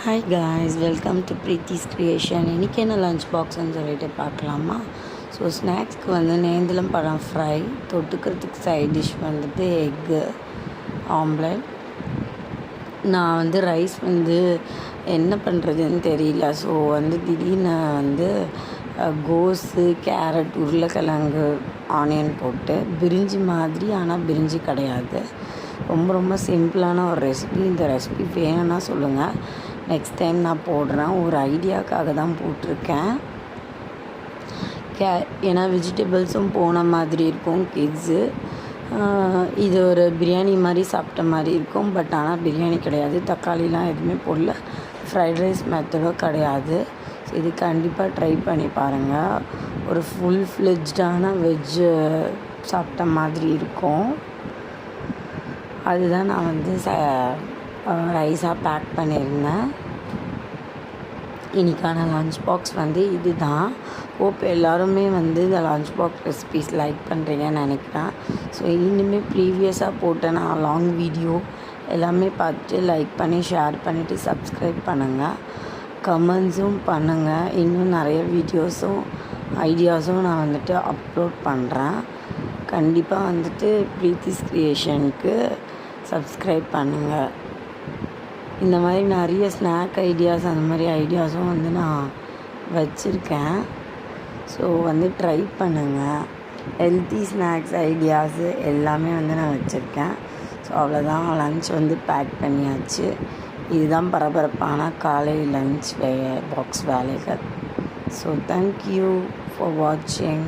Hi guys, welcome to Preethi's creation. இன்றைக்கி என்ன lunch பாக்ஸ்ன்னு சொல்லிட்டு பார்க்கலாமா? ஸோ ஸ்நாக்ஸ்க்கு வந்து நேந்திரம் பழம் ஃப்ரை, தொட்டுக்கிறதுக்கு சைட் டிஷ் வந்துட்டு எக்கு ஆம்லெட். நான் வந்து ரைஸ் வந்து என்ன பண்ணுறதுன்னு தெரியல. ஸோ வந்து திடீர்னு வந்து கோஸு, கேரட், உருளைக்கிழங்கு, ஆனியன் போட்டு பிரிஞ்சி மாதிரி, ஆனால் பிரிஞ்சி கிடையாது. ரொம்ப ரொம்ப சிம்பிளான ஒரு ரெசிபி. இந்த ரெசிபி வேணும்னா சொல்லுங்கள், நெக்ஸ்ட் டைம் நான் போடுறேன். ஒரு ஐடியாக்காக தான் போட்டிருக்கேன். ஏன்னா வெஜிடபிள்ஸும் போன மாதிரி இருக்கும் கிட்ஸு. இது ஒரு பிரியாணி மாதிரி சாப்பிட்ட மாதிரி இருக்கும். பட் ஆனால் பிரியாணி கிடையாது, தக்காளிலாம் எதுவுமே போடல. ஃப்ரைட் ரைஸ் மெத்தடும் கிடையாது. ஸோ இது கண்டிப்பாக ட்ரை பண்ணி பாருங்கள். ஒரு ஃபுல் ஃப்ளெஜ்டான வெஜ்ஜு சாப்பிட்ட மாதிரி இருக்கும். அதுதான் நான் வந்து ரைஸாக பேக் பண்ணியிருந்தேன். இன்றைக்கான லஞ்ச் பாக்ஸ் வந்து இது தான். ஹோப் எல்லோருமே வந்து இந்த லஞ்ச் பாக்ஸ் ரெசிபீஸ் லைக் பண்ணுறீங்கன்னு நினைக்கிறேன். ஸோ இனிமேல் ப்ரீவியஸாக போட்ட நான் லாங் வீடியோ எல்லாமே பார்த்துட்டு லைக் பண்ணி ஷேர் பண்ணிவிட்டு சப்ஸ்கிரைப் பண்ணுங்கள், கமெண்ட்ஸும் பண்ணுங்கள். இன்னும் நிறைய வீடியோஸும் ஐடியாஸும் நான் வந்துட்டு அப்லோட் பண்ணுறேன். கண்டிப்பாக வந்துட்டு ப்ரீத்திஸ் க்ரியேஷனுக்கு சப்ஸ்கிரைப் பண்ணுங்கள். இந்த மாதிரி நிறைய ஸ்நாக் ஐடியாஸ், அந்த மாதிரி ஐடியாஸும் வந்து நான் வச்சுருக்கேன். ஸோ வந்து ட்ரை பண்ணுங்கள். ஹெல்த்தி ஸ்நாக்ஸ் ஐடியாஸு எல்லாமே வந்து நான் வச்சுருக்கேன். ஸோ அவ்வளோதான், லன்ச் வந்து பேக் பண்ணியாச்சு. இதுதான் பரபரப்பான காலை லன்ச் பாக்ஸ் வேலைகள். ஸோ தேங்க்யூ ஃபார் வாட்சிங்.